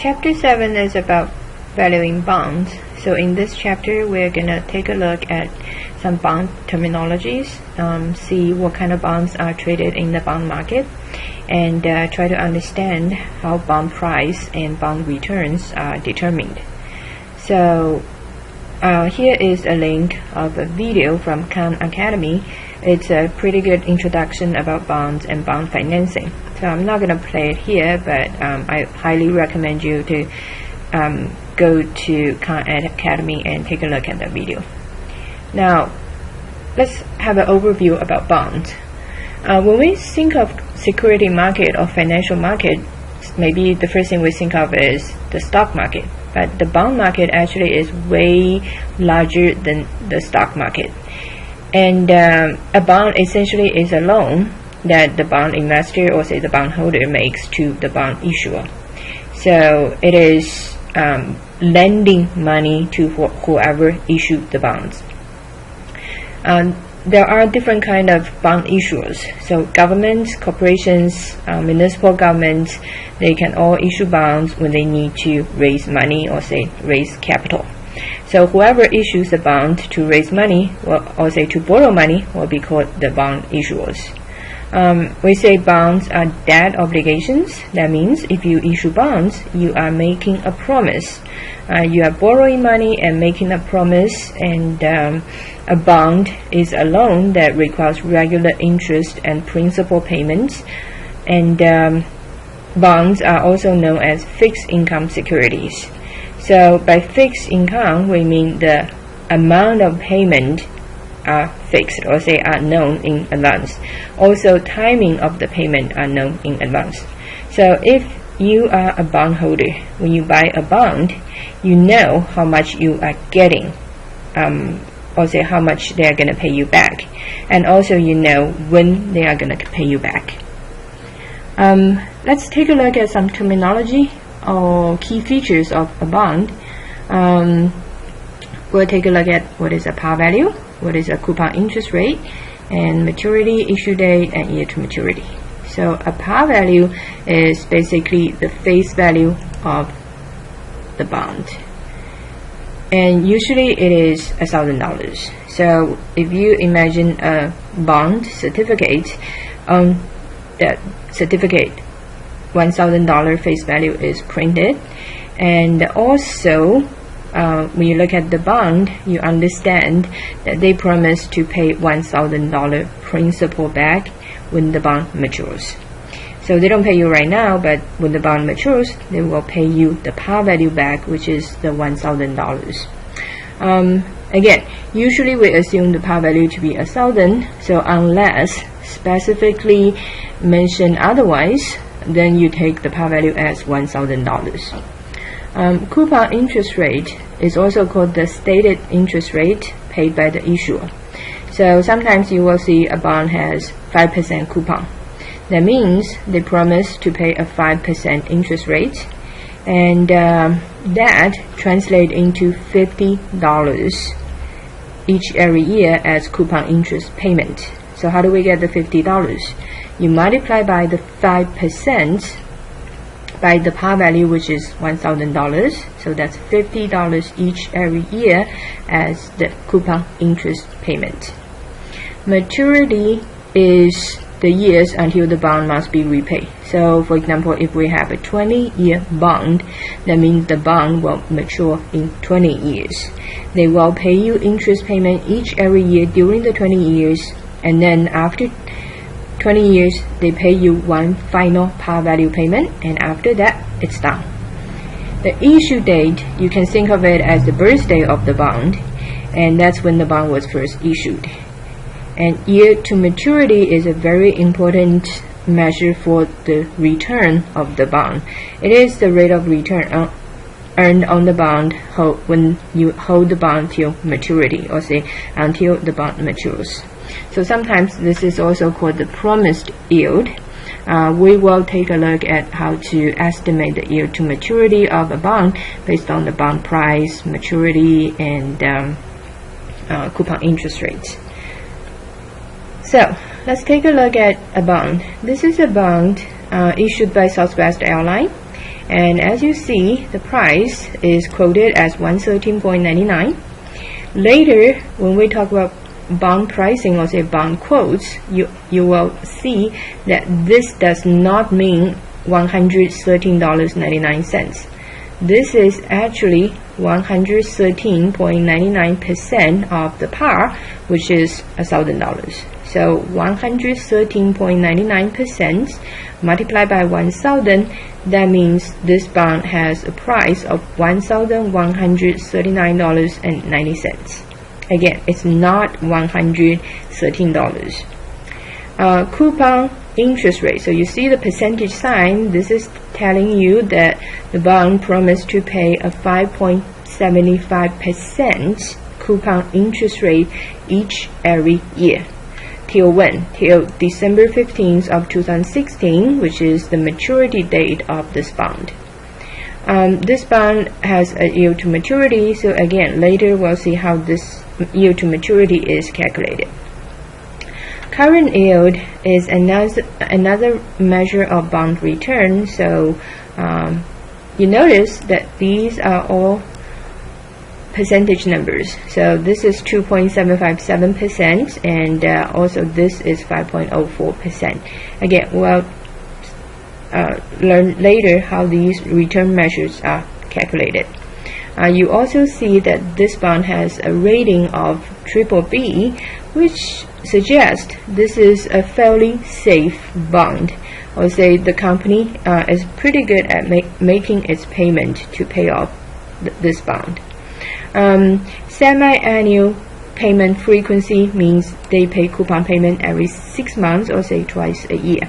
Chapter 7 is about valuing bonds. So in this chapter, we're going to take a look at some bond terminologies, see what kind of bonds are traded in the bond market, and try to understand how bond price and bond returns are determined. So here is a link of a video from Khan Academy. It's a pretty good introduction about bonds and bond financing. So I'm not going to play it here, but I highly recommend you to go to Khan Academy and take a look at that video. Now, let's have an overview about bonds. When we think of security market or financial market, maybe the first thing we think of is the stock market. But the bond market actually is way larger than the stock market. And a bond essentially is a loan that the bond investor, or say the bond holder, makes to the bond issuer. So it is lending money to whoever issued the bonds. There are different kind of bond issuers. So governments, corporations, municipal governments, they can all issue bonds when they need to raise money or say raise capital. So whoever issues the bond to raise money or say to borrow money will be called the bond issuers. We say bonds are debt obligations. That means if you issue bonds, you are making a promise. You are borrowing money and making a promise, and a bond is a loan that requires regular interest and principal payments. And bonds are also known as fixed income securities. So by fixed income, we mean the amount of payment are fixed, or say are known in advance. Also, timing of the payment are known in advance. So if you are a bond holder, when you buy a bond, you know how much you are getting, or say how much they are going to pay you back, and also you know when they are going to pay you back. Let's take a look at some terminology or key features of a bond. We'll take a look at what is a par value, what is a coupon interest rate, and maturity, issue date, and year to maturity. So a par value is basically the face value of the bond, and usually it is $1,000. So if you imagine a bond certificate, on that certificate $1,000 face value is printed, and also when you look at the bond, you understand that they promise to pay $1,000 principal back when the bond matures. So they don't pay you right now, but when the bond matures, they will pay you the par value back, which is the $1,000. Again, usually we assume the par value to be 1,000. So unless specifically mentioned otherwise, then you take the par value as $1,000. Coupon interest rate is also called the stated interest rate paid by the issuer. So sometimes you will see a bond has 5% coupon. That means they promise to pay a 5% interest rate, and that translates into $50 every year as coupon interest payment. So how do we get the $50? You multiply by the 5% by the par value, which is $1,000. So that's $50 each every year as the coupon interest payment. Maturity is the years until the bond must be repaid. So for example, if we have a 20-year bond, that means the bond will mature in 20 years. They will pay you interest payment each every year during the 20 years, and then after 20 years, they pay you one final par value payment, and after that, it's done. The issue date, you can think of it as the birthday of the bond, and that's when the bond was first issued. And year to maturity is a very important measure for the return of the bond. It is the rate of return earned on the bond when you hold the bond till maturity, or say until the bond matures. So sometimes this is also called the promised yield. We will take a look at how to estimate the yield to maturity of a bond based on the bond price, maturity, and coupon interest rates. So let's take a look at a bond. This is a bond issued by Southwest Airlines, And as you see, the price is quoted as 113.99. Later, when we talk about bond pricing or say bond quotes, you will see that this does not mean $113.99. This is actually 113.99% of the par, which is $1,000. So 113.99% multiplied by 1,000, that means this bond has a price of $1,139.90. Again, it's not $113. Coupon interest rate. So you see the percentage sign. This is telling you that the bond promised to pay a 5.75% coupon interest rate every year. Till when? Till December 15th of 2016, which is the maturity date of this bond. This bond has a yield to maturity, so again, later we'll see how this yield to maturity is calculated. Current yield is another measure of bond return. So you notice that these are all percentage numbers. So this is 2.757%, and also this is 5.04%. Again, we'll learn later how these return measures are calculated. You also see that this bond has a rating of BBB, which suggests this is a fairly safe bond, or say the company is pretty good at making its payment to pay off this bond. Semi-annual payment frequency means they pay coupon payment every 6 months, or say twice a year.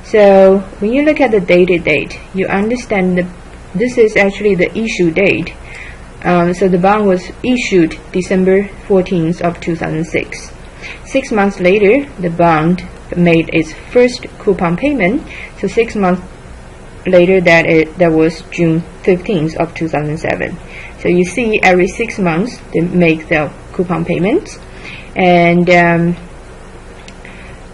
So when you look at the dated date, you understand that this is actually the issue date. So the bond was issued December 14th of 2006. 6 months later, the bond made its first coupon payment. So 6 months later, that was June 15th of 2007. So you see, every 6 months they make the coupon payments, and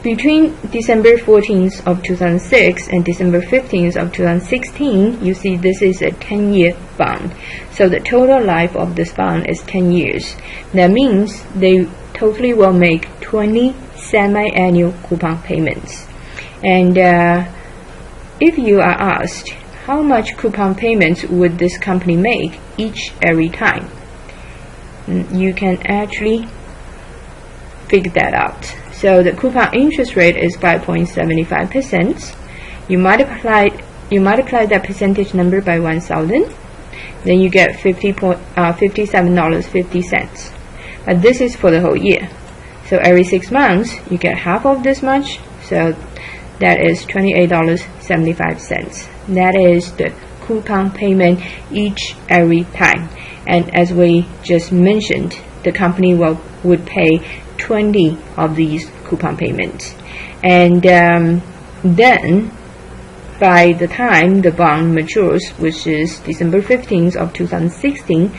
between December 14th of 2006 and December 15th of 2016, you see this is a 10-year bond. So the total life of this bond is 10 years. That means they totally will make 20 semi-annual coupon payments. And if you are asked, how much coupon payments would this company make every time? You can actually figure that out. So the coupon interest rate is 5.75%. You multiply that percentage number by 1,000, then you get $57.50. But this is for the whole year. So every 6 months you get half of this much. So that is $28.75. That is the coupon payment every time. And as we just mentioned, the company would pay 20 of these coupon payments. And then by the time the bond matures, which is December 15th of 2016,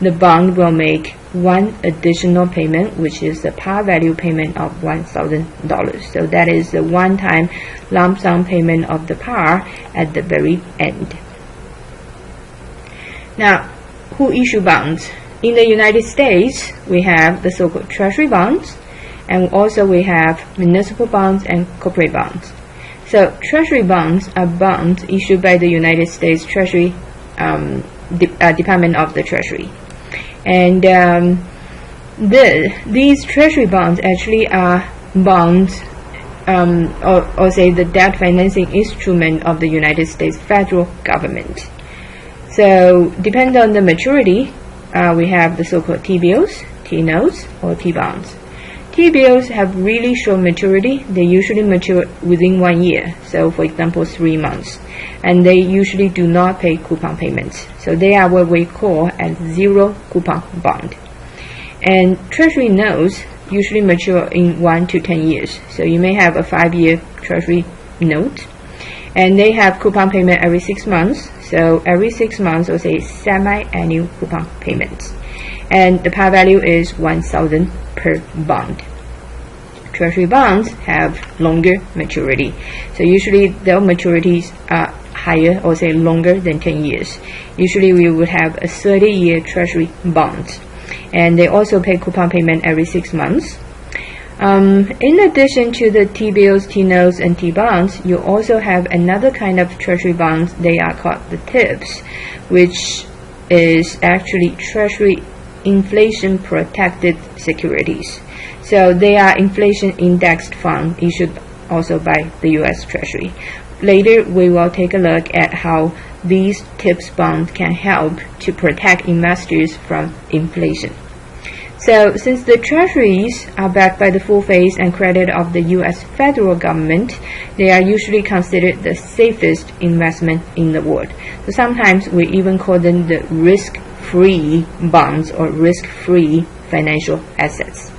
the bond will make one additional payment, which is the par value payment of $1,000. So that is the one-time lump sum payment of the par at the very end. Now, who issue bonds? In the United States, we have the so-called treasury bonds, and also we have municipal bonds and corporate bonds. So treasury bonds are bonds issued by the United States Treasury Department of the Treasury. And these treasury bonds actually are bonds, or say the debt financing instrument of the United States federal government. So depending on the maturity, we have the so-called T-bills, T-notes, or T-bonds. T-bills have really short maturity. They usually mature within 1 year. So for example, 3 months. And they usually do not pay coupon payments. So they are what we call a zero coupon bond. And treasury notes usually mature in 1 to 10 years. So you may have a 5-year treasury note. And they have coupon payment every 6 months. So every 6 months, or say semi-annual coupon payments. And the par value is $1,000 per bond. Treasury bonds have longer maturity. So usually their maturities are higher or say longer than 10 years. Usually we would have a 30-year treasury bond. And they also pay coupon payment every 6 months. In addition to the T-bills, T-notes, and T-bonds, you also have another kind of treasury bonds. They are called the TIPS, which is actually treasury inflation protected securities. So they are inflation indexed funds issued also by the US Treasury. Later we will take a look at how these TIPS bonds can help to protect investors from inflation. So since the treasuries are backed by the full face and credit of the US federal government, they are usually considered the safest investment in the world. So sometimes we even call them the risk-free bonds or risk-free financial assets.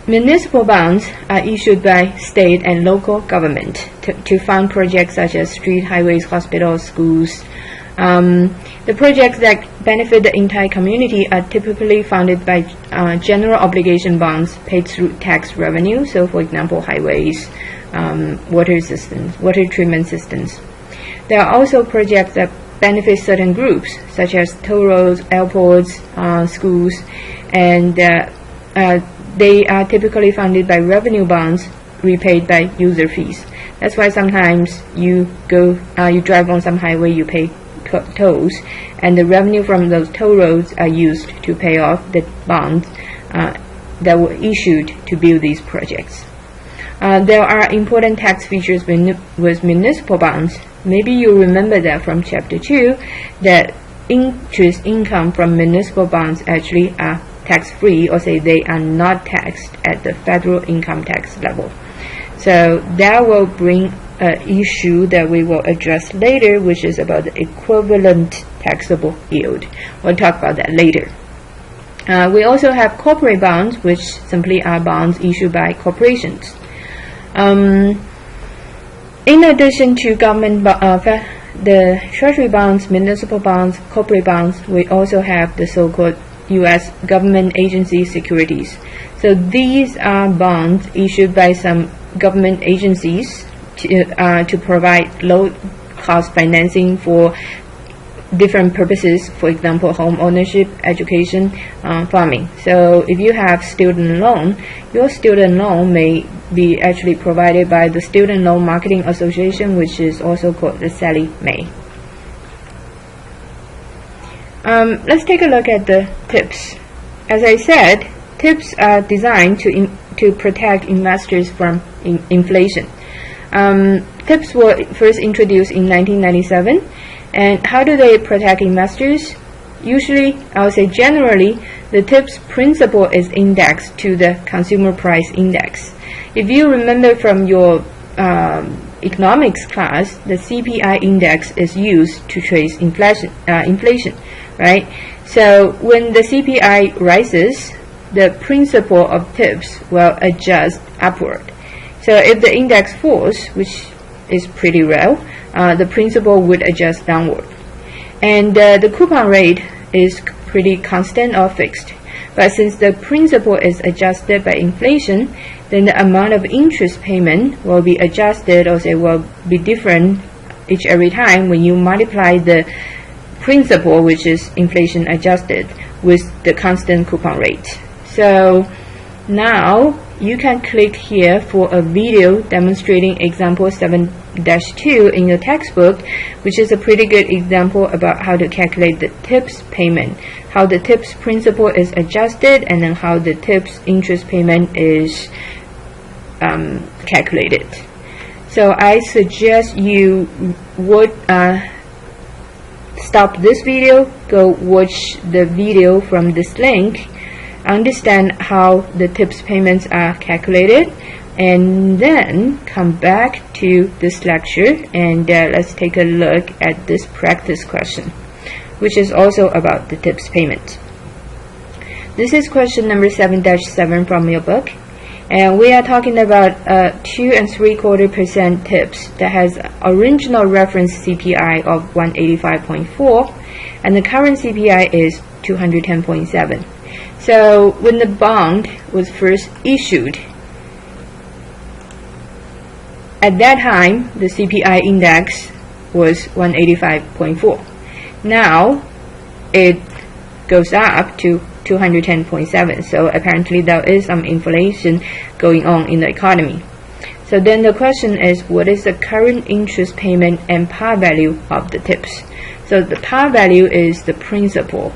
Municipal bonds are issued by state and local government to fund projects such as street, highways, hospitals, schools. The projects that benefit the entire community are typically funded by general obligation bonds paid through tax revenue. So, for example, highways, water systems, water treatment systems. There are also projects that benefit certain groups, such as toll roads, airports, schools, and they are typically funded by revenue bonds repaid by user fees. That's why sometimes you drive on some highway, you pay tolls, and the revenue from those toll roads are used to pay off the bonds that were issued to build these projects. There are important tax features with municipal bonds. Maybe you remember that from Chapter 2, that interest income from municipal bonds actually are tax-free, or say they are not taxed at the federal income tax level. So that will bring an issue that we will address later, which is about the equivalent taxable yield. We'll talk about that later. We also have corporate bonds, which simply are bonds issued by corporations. In addition to government the treasury bonds, municipal bonds, corporate bonds, we also have the so-called U.S. government agency securities. So these are bonds issued by some government agencies to provide low-cost financing for different purposes, for example, home ownership, education, farming. So if you have student loan, your student loan may be actually provided by the Student Loan Marketing Association, which is also called the Sallie Mae. Let's take a look at the TIPS. As I said, TIPS are designed to protect investors from inflation. TIPS were first introduced in 1997, and how do they protect investors? Usually, I would say generally, the TIPS principal is indexed to the consumer price index. If you remember from your economics class, the CPI index is used to trace inflation, right? So when the CPI rises, the principal of TIPS will adjust upward. So if the index falls, which is pretty rare, the principal would adjust downward. And the coupon rate is pretty constant or fixed. But since the principal is adjusted by inflation, then the amount of interest payment will be adjusted, or say will be different every time when you multiply the principal, which is inflation adjusted, with the constant coupon rate. So now you can click here for a video demonstrating example 7-2 in your textbook, which is a pretty good example about how to calculate the TIPS payment, how the TIPS principal is adjusted, and then how the TIPS interest payment is calculated. So I suggest you would stop this video, go watch the video from this link, understand how the TIPS payments are calculated, and then come back to this lecture and let's take a look at this practice question, which is also about the TIPS payment. This is question number 7-7 from your book, and we are talking about 2 3/4% TIPS that has original reference CPI of 185.4 and the current CPI is 210.7. So when the bond was first issued, at that time, the CPI index was 185.4. Now, it goes up to 210.7. So apparently there is some inflation going on in the economy. So then the question is, what is the current interest payment and par value of the TIPS? So the par value is the principal,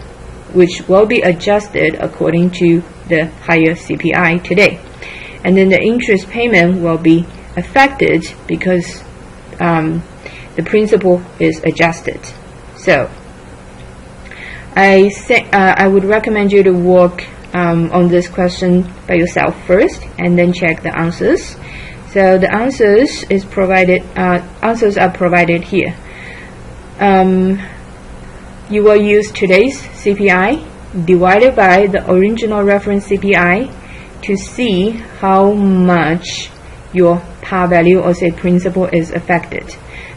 which will be adjusted according to the higher CPI today. And then the interest payment will be affected because the principal is adjusted. So I would recommend you to work on this question by yourself first, and then check the answers. So the answers are provided here. You will use today's CPI divided by the original reference CPI to see how much your par value, or say principal, is affected.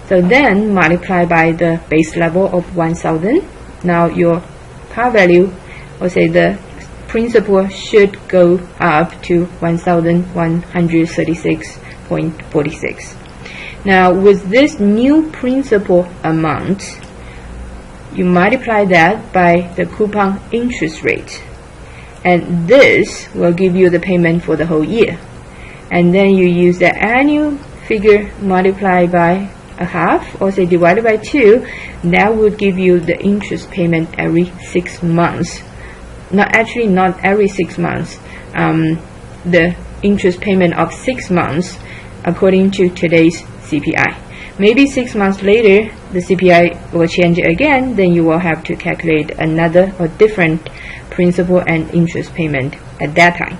So then multiply by the base level of 1,000. Now your par value, or say the principal, should go up to 1,136.46. Now with this new principal amount, you multiply that by the coupon interest rate, and this will give you the payment for the whole year. And then you use the annual figure multiplied by a half, or say divided by 2. That would give you the interest payment every 6 months. Not every 6 months. The interest payment of 6 months according to today's CPI. Maybe 6 months later the CPI will change again, then you will have to calculate another or different principal and interest payment at that time.